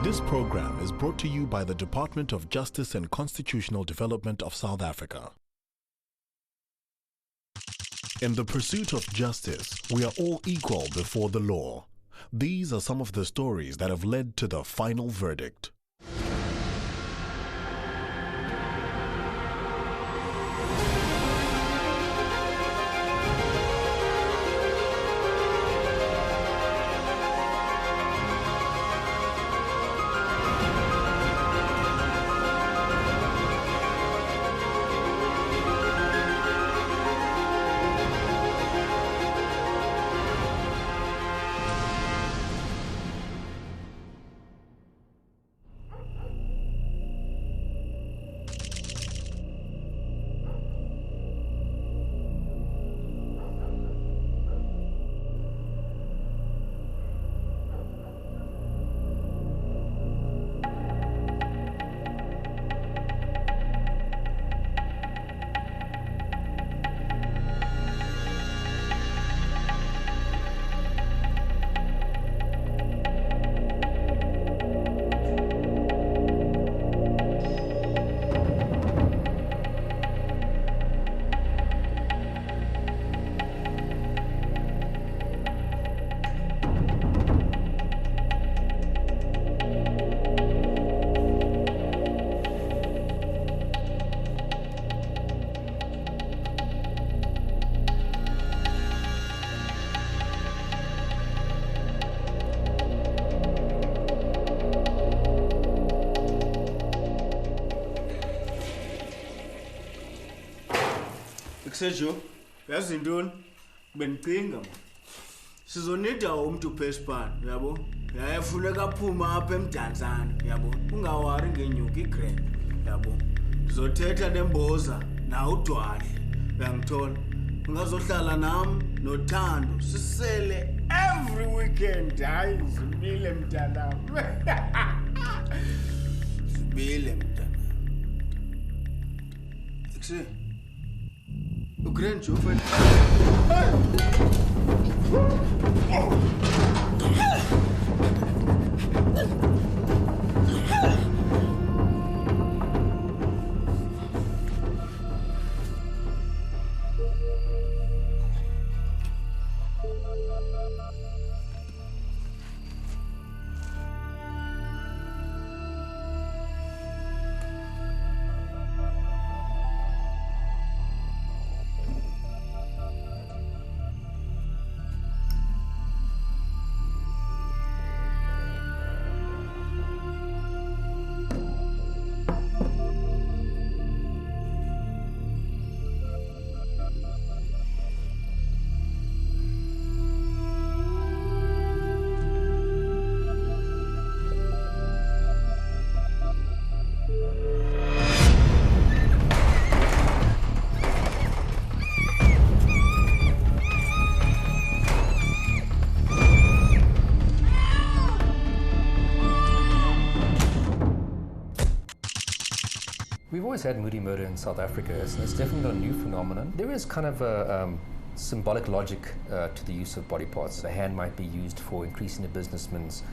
This program is brought to you by the Department of Justice and Constitutional Development of South Africa. In the pursuit of justice, we are all equal before the law. These are some of the stories that have led to the final verdict. Sejo, yazi ntoni benicinga sizonida umuntu pespan yabo yayafuneka aphuma apha emdantsana yabo ungawari ngenyuka igrand yabo ngizothetha nemboza na udwale uyangithola ungazohlala nam nothando sisele every weekend hayi zibile mntanam zibile mntanam ikse o grande foi We've always had Muti murder in South Africa. It's definitely not a new phenomenon. There is kind of a symbolic logic to the use of body parts. A hand might be used for increasing a businessman's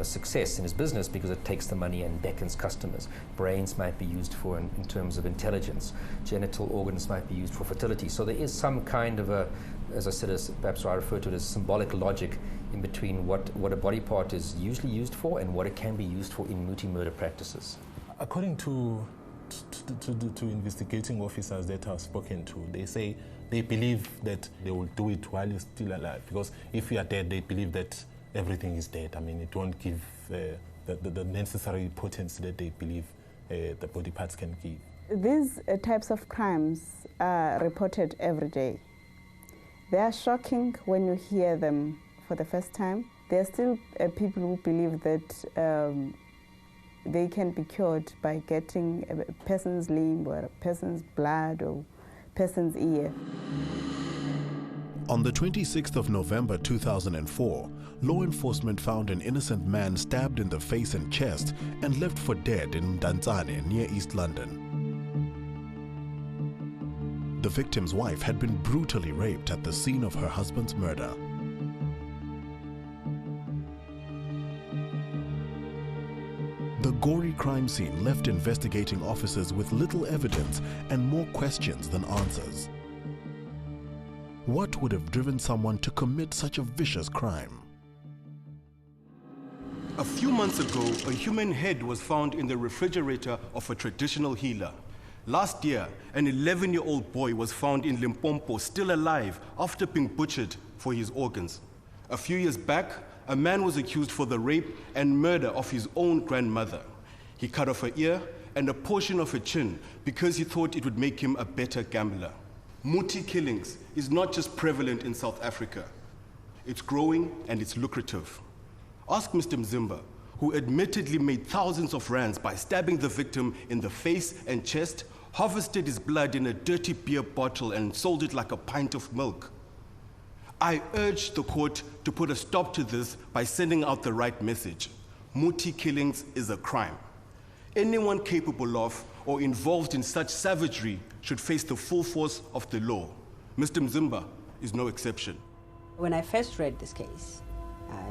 success in his business because it takes the money and beckons customers. Brains might be used for in terms of intelligence. Genital organs might be used for fertility. So there is some kind of a, as I said, perhaps I refer to it as symbolic logic in between what a body part is usually used for and what it can be used for in Muti murder practices. According to investigating officers that I've spoken to, they say they believe that they will do it while you're still alive, because if you are dead, they believe that everything is dead. I mean, it won't give the necessary potency that they believe the body parts can give. These types of crimes are reported every day. They are shocking when you hear them for the first time. There are still people who believe that they can be cured by getting a person's limb or a person's blood or person's ear. On the 26th of November 2004, law enforcement found an innocent man stabbed in the face and chest and left for dead in Mdantsane near East London. The victim's wife had been brutally raped at the scene of her husband's murder. gory crime scene left investigating officers with little evidence and more questions than answers. What would have driven someone to commit such a vicious crime? A few months ago, a human head was found in the refrigerator of a traditional healer. Last year, an 11-year-old boy was found in Limpopo still alive after being butchered for his organs. A few years back, a man was accused for the rape and murder of his own grandmother. He cut off her ear and a portion of her chin because he thought it would make him a better gambler. Muti killings is not just prevalent in South Africa. It's growing and it's lucrative. Ask Mr. Mzimba, who admittedly made thousands of rands by stabbing the victim in the face and chest, harvested his blood in a dirty beer bottle and sold it like a pint of milk. I urge the court to put a stop to this by sending out the right message. Muti killings is a crime. Anyone capable of or involved in such savagery should face the full force of the law. Mr. Mzimba is no exception. When I first read this case,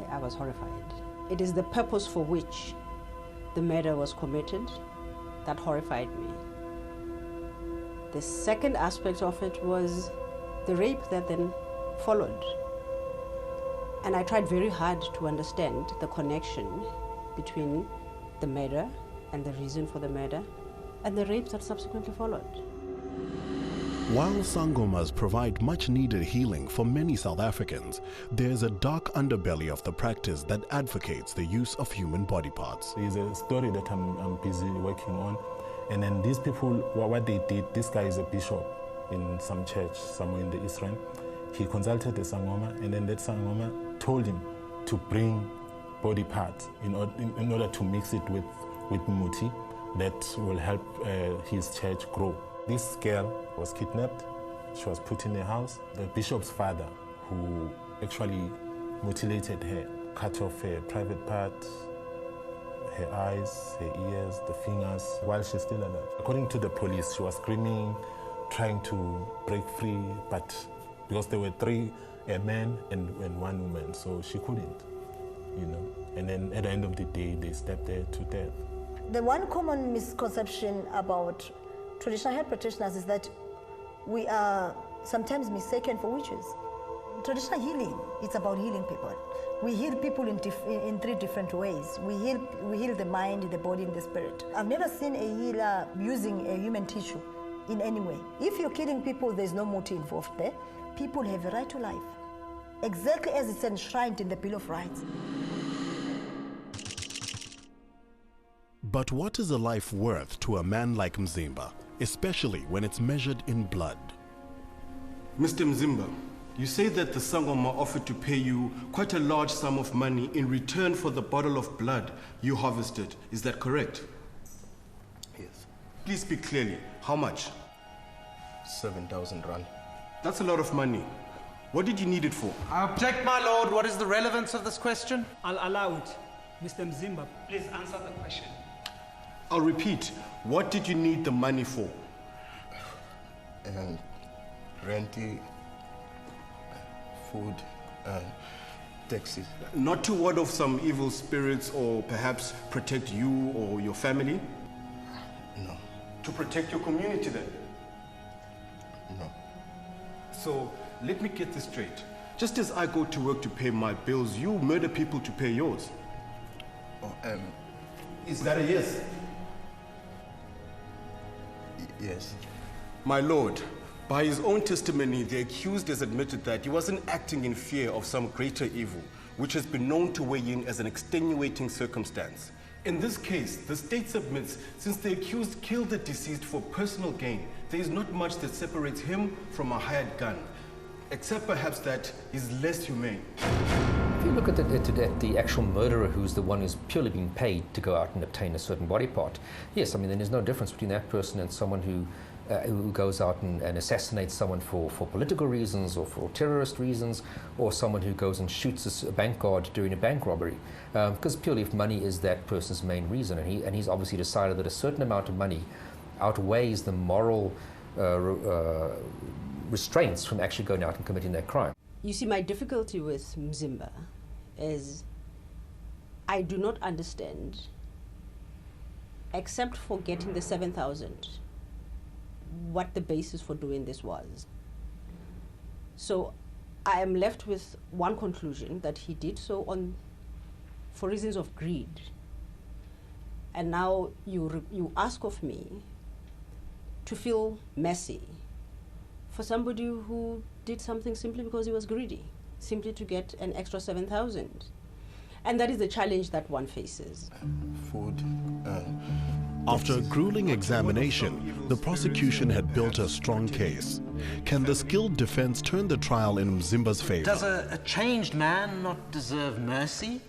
I was horrified. It is the purpose for which the murder was committed that horrified me. The second aspect of it was the rape that then followed. And I tried very hard to understand the connection between the murder and the reason for the murder and the rape that subsequently followed. While sangomas provide much-needed healing for many South Africans, there's a dark underbelly of the practice that advocates the use of human body parts. There's a story that I'm busy working on. And then these people, what they did, this guy is a bishop in some church somewhere in the East Rand. He consulted the sangoma, and then that sangoma told him to bring body parts in order to mix it with Muti that will help his church grow. This girl was kidnapped. She was put in a house. The bishop's father, who actually mutilated her, cut off her private parts, her eyes, her ears, the fingers, while she's still alive. According to the police, she was screaming, trying to break free, but because there were three, a man and one woman, so she couldn't, you know. And then at the end of the day, they stabbed her to death. The one common misconception about traditional health practitioners is that we are sometimes mistaken for witches. Traditional healing, it's about healing people. We heal people in three different ways. We heal the mind, the body, and the spirit. I've never seen a healer using a human tissue in any way. If you're killing people, there's no motive involved there. People have a right to life, exactly as it's enshrined in the Bill of Rights. But what is a life worth to a man like Mzimba, especially when it's measured in blood? Mr. Mzimba, you say that the sangoma offered to pay you quite a large sum of money in return for the bottle of blood you harvested. Is that correct? Yes. Please speak clearly. How much? 7,000 rand. That's a lot of money. What did you need it for? I object, my lord. What is the relevance of this question? I'll allow it. Mr. Mzimba, please answer the question. I'll repeat. What did you need the money for? Rent, food, taxis. Not to ward off some evil spirits or perhaps protect you or your family? No. To protect your community then? No. So, let me get this straight. Just as I go to work to pay my bills, you murder people to pay yours. Oh, Is that a yes? Yes. My lord, by his own testimony, the accused has admitted that he wasn't acting in fear of some greater evil, which has been known to weigh in as an extenuating circumstance. In this case, the state submits, since the accused killed the deceased for personal gain, there is not much that separates him from a hired gun, except perhaps that he's less humane. If you look at the actual murderer, who's the one who's purely being paid to go out and obtain a certain body part, yes, I mean, then there's no difference between that person and someone who goes out and assassinates someone for political reasons or for terrorist reasons, or someone who goes and shoots a bank guard during a bank robbery. Because purely if money is that person's main reason, and he's obviously decided that a certain amount of money outweighs the moral restraints from actually going out and committing that crime. You see, my difficulty with Mzimba is I do not understand except for getting the 7,000, what the basis for doing this was. So I am left with one conclusion, that he did so for reasons of greed. And now you ask of me to feel messy for somebody who did something simply because he was greedy, simply to get an extra 7,000. And that is the challenge that one faces. Food. After a grueling examination, the prosecution had built a strong case. Can the skilled defense turn the trial in Mzimba's favor? Does a changed man not deserve mercy?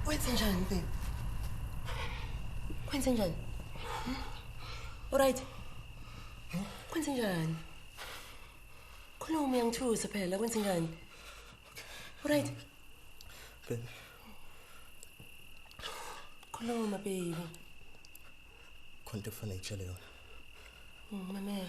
Kwenzenjani babe? Kwenzenjani? Alright. Kwenzenjani? Khuluma uyangithusa phela, kwenzenjani? Alright. Babe. Khuluma baby. Khonto fana itshele yona. Mamela.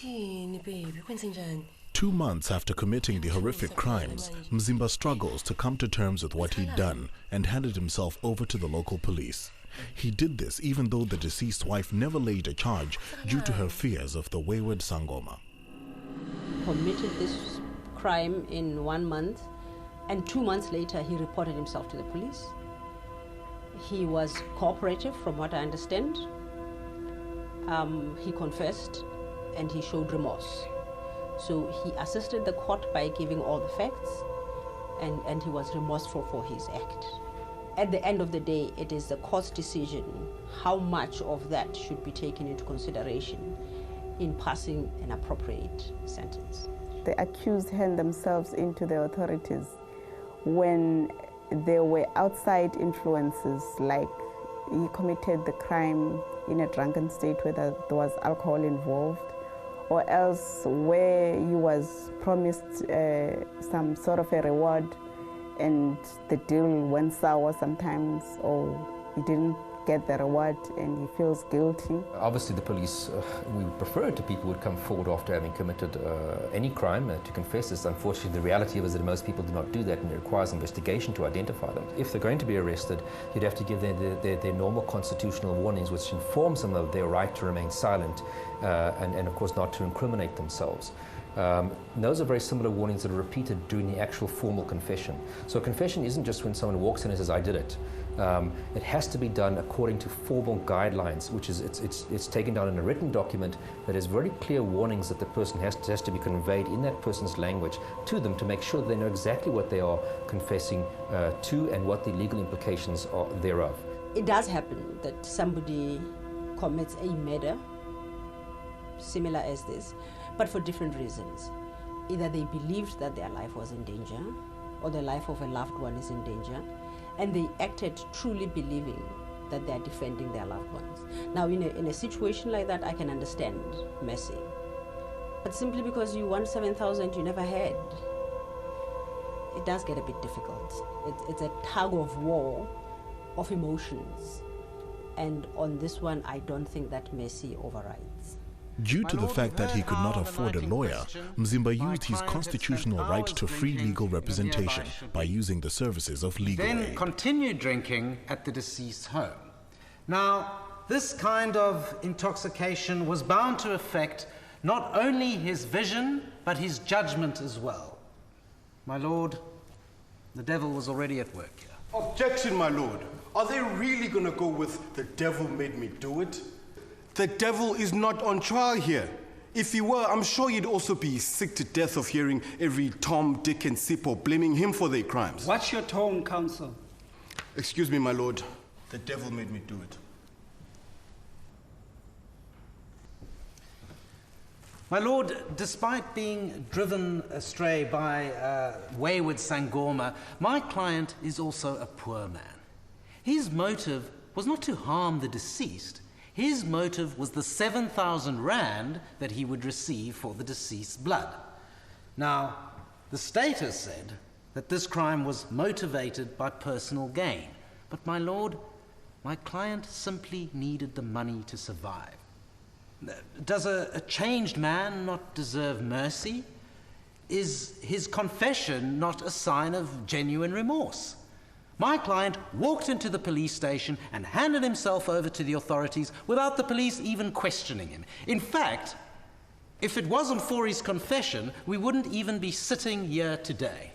Yini baby, kwenzenjani? 2 months after committing the horrific crimes, Mzimba struggles to come to terms with what he'd done and handed himself over to the local police. He did this even though the deceased wife never laid a charge due to her fears of the wayward Sangoma. Committed this crime in 1 month, and 2 months later he reported himself to the police. He was cooperative from what I understand. He confessed and he showed remorse. So he assisted the court by giving all the facts, and he was remorseful for his act. At the end of the day, it is the court's decision how much of that should be taken into consideration in passing an appropriate sentence. The accused hand themselves into the authorities when there were outside influences, like he committed the crime in a drunken state where there was alcohol involved, or else where he was promised some sort of a reward and the deal went sour sometimes, or he didn't get the reward and he feels guilty. Obviously the police, we prefer to people who would come forward after having committed any crime to confess this. Unfortunately, the reality is that most people do not do that, and it requires investigation to identify them. If they're going to be arrested, you'd have to give their normal constitutional warnings, which informs them of their right to remain silent and of course not to incriminate themselves. Those are very similar warnings that are repeated during the actual formal confession. So a confession isn't just when someone walks in and says, I did it. It has to be done according to formal guidelines, which is it's taken down in a written document that has very clear warnings that the person has to be conveyed in that person's language to them to make sure that they know exactly what they are confessing to and what the legal implications are thereof. It does happen that somebody commits a murder similar as this, but for different reasons. Either they believed that their life was in danger, or the life of a loved one is in danger, and they acted truly believing that they are defending their loved ones. Now, in a situation like that, I can understand mercy. But simply because you want 7,000 you never had, it does get a bit difficult. It's a tug of war of emotions. And on this one, I don't think that mercy overrides. Due to the fact that he could not afford a lawyer, Mzimba used his constitutional right to free legal representation by using the services of legal aid. Then continued drinking at the deceased's home. Now, this kind of intoxication was bound to affect not only his vision, but his judgment as well. My lord, the devil was already at work here. Objection, my lord. Are they really going to go with the devil made me do it? The devil is not on trial here. If he were, I'm sure you'd also be sick to death of hearing every Tom, Dick, and Sipho blaming him for their crimes. Watch your tone, counsel. Excuse me, my lord. The devil made me do it. My lord, despite being driven astray by wayward Sangoma, my client is also a poor man. His motive was not to harm the deceased. His motive was the 7,000 rand that he would receive for the deceased's blood. Now, the state has said that this crime was motivated by personal gain. But my lord, my client simply needed the money to survive. Does a changed man not deserve mercy? Is his confession not a sign of genuine remorse? My client walked into the police station and handed himself over to the authorities without the police even questioning him. In fact, if it wasn't for his confession, we wouldn't even be sitting here today.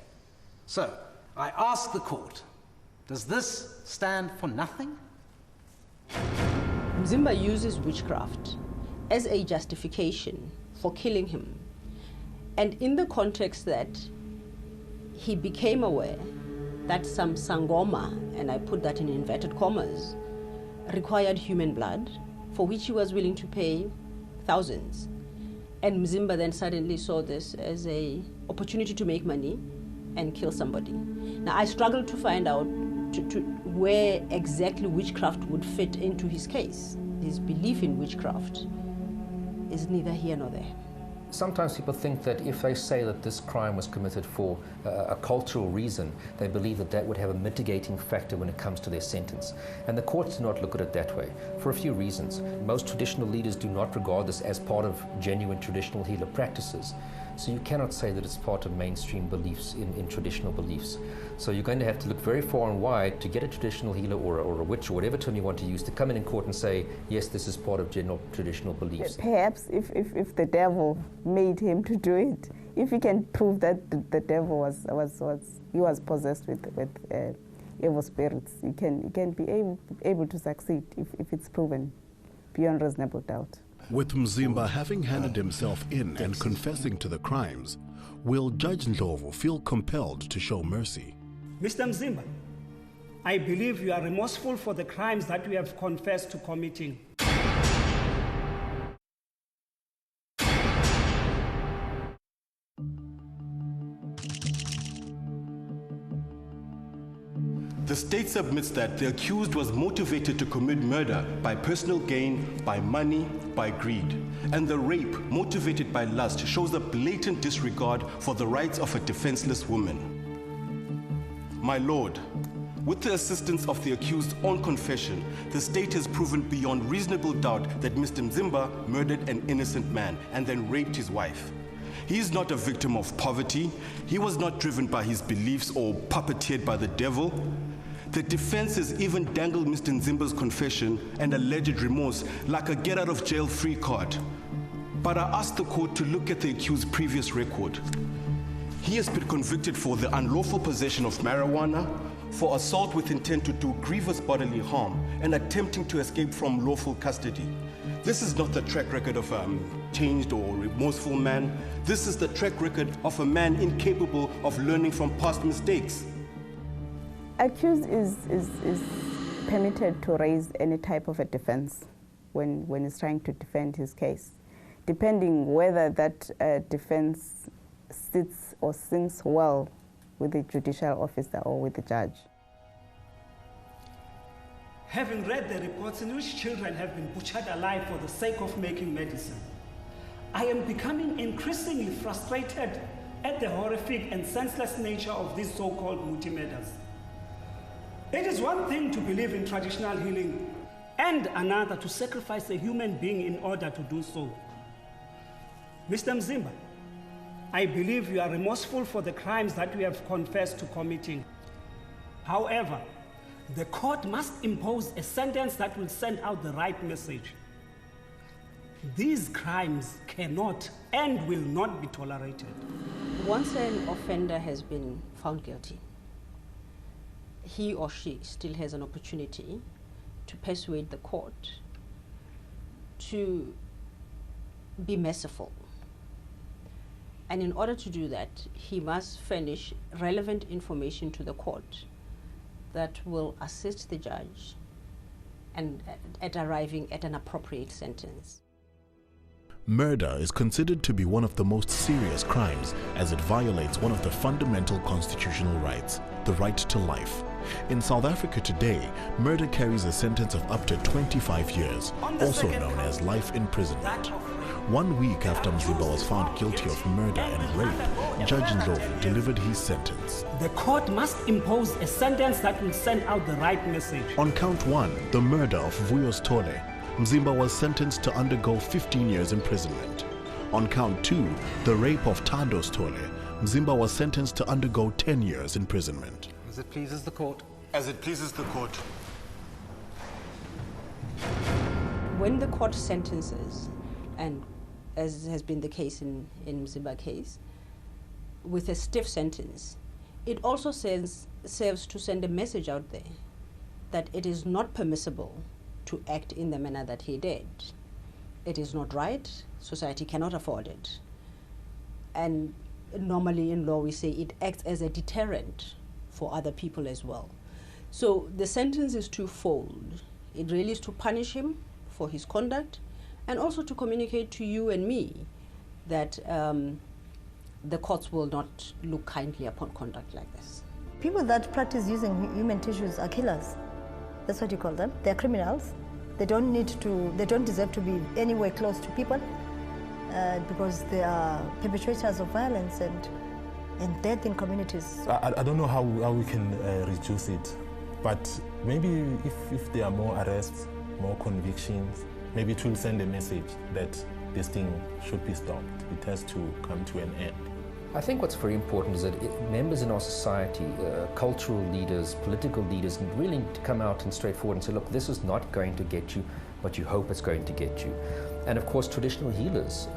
So, I ask the court, does this stand for nothing? Mzimba uses witchcraft as a justification for killing him. And in the context that he became aware that some Sangoma, and I put that in inverted commas, required human blood, for which he was willing to pay thousands. And Mzimba then suddenly saw this as an opportunity to make money and kill somebody. Now, I struggled to find out where exactly witchcraft would fit into his case. His belief in witchcraft is neither here nor there. Sometimes people think that if they say that this crime was committed for a cultural reason, they believe that that would have a mitigating factor when it comes to their sentence. And the courts do not look at it that way, for a few reasons. Most traditional leaders do not regard this as part of genuine traditional healer practices. So you cannot say that it's part of mainstream beliefs in traditional beliefs. So you're going to have to look very far and wide to get a traditional healer or a witch or whatever term you want to use to come in court and say, yes, this is part of general traditional beliefs. Perhaps if the devil made him to do it, if he can prove that the devil was possessed with evil spirits, he can be able to succeed if it's proven beyond reasonable doubt. With Mzimba having handed himself in and confessing to the crimes, will Judge Ndlovu feel compelled to show mercy? Mr. Mzimba, I believe you are remorseful for the crimes that you have confessed to committing. The state submits that the accused was motivated to commit murder by personal gain, by money, by greed. And the rape motivated by lust shows a blatant disregard for the rights of a defenseless woman. My lord, with the assistance of the accused's own confession, the state has proven beyond reasonable doubt that Mr. Mzimba murdered an innocent man and then raped his wife. He is not a victim of poverty. He was not driven by his beliefs or puppeteered by the devil. The defense has even dangled Mr. Nzimba's confession and alleged remorse like a get-out-of-jail-free card. But I asked the court to look at the accused's previous record. He has been convicted for the unlawful possession of marijuana, for assault with intent to do grievous bodily harm, and attempting to escape from lawful custody. This is not the track record of a changed or remorseful man. This is the track record of a man incapable of learning from past mistakes. Accused is permitted to raise any type of a defense when he's trying to defend his case, depending whether that defense sits or sinks well with the judicial officer or with the judge. Having read the reports in which children have been butchered alive for the sake of making medicine, I am becoming increasingly frustrated at the horrific and senseless nature of these so-called Muti murders. It is one thing to believe in traditional healing and another to sacrifice a human being in order to do so. Mr. Mzimba, I believe you are remorseful for the crimes that you have confessed to committing. However, the court must impose a sentence that will send out the right message. These crimes cannot and will not be tolerated. Once an offender has been found guilty, he or she still has an opportunity to persuade the court to be merciful. And in order to do that, he must furnish relevant information to the court that will assist the judge and at arriving at an appropriate sentence. Murder is considered to be one of the most serious crimes as it violates one of the fundamental constitutional rights, the right to life. In South Africa today, murder carries a sentence of up to 25 years, also known as life imprisonment. 1 week after Mzimba was found guilty of murder and rape, Judge Ndlovu delivered his sentence. The court must impose a sentence that will send out the right message. On count 1, the murder of Vuyos Tole, Mzimba was sentenced to undergo 15 years imprisonment. On count 2, the rape of Tandos Tole, Mzimba was sentenced to undergo 10 years imprisonment. As it pleases the court. As it pleases the court. When the court sentences, and as has been the case in Mzimba case, with a stiff sentence, it also serves to send a message out there that it is not permissible to act in the manner that he did. It is not right. Society cannot afford it. And normally in law we say it acts as a deterrent for other people as well. So the sentence is twofold. It really is to punish him for his conduct and also to communicate to you and me that the courts will not look kindly upon conduct like this. People that practice using human tissues are killers. That's what you call them. They're criminals. They don't deserve to be anywhere close to people because they are perpetrators of violence and death in communities. I don't know how we can reduce it, but maybe if there are more arrests, more convictions, maybe it will send a message that this thing should be stopped. It has to come to an end. I think what's very important is that members in our society, cultural leaders, political leaders, really need to come out and straightforward and say, look, this is not going to get you what you hope it's going to get you. And of course, traditional healers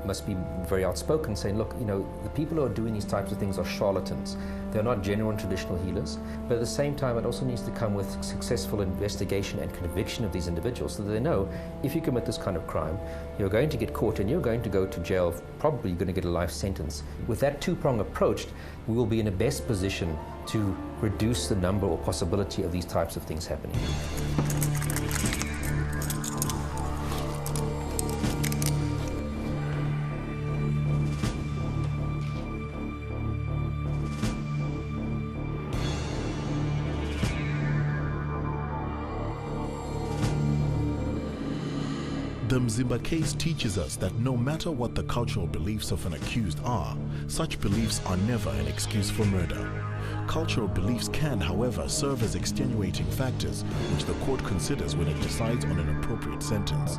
must be very outspoken, saying, look, you know, the people who are doing these types of things are charlatans. They're not genuine traditional healers. But at the same time, it also needs to come with successful investigation and conviction of these individuals so that they know if you commit this kind of crime, you're going to get caught and you're going to go to jail, probably you're going to get a life sentence. With that two-pronged approach, we will be in the best position to reduce the number or possibility of these types of things happening. The Mzimba case teaches us that no matter what the cultural beliefs of an accused are, such beliefs are never an excuse for murder. Cultural beliefs can, however, serve as extenuating factors which the court considers when it decides on an appropriate sentence.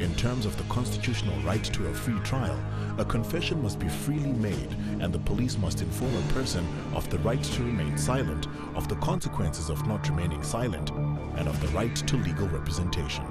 In terms of the constitutional right to a free trial, a confession must be freely made and the police must inform a person of the right to remain silent, of the consequences of not remaining silent, and of the right to legal representation.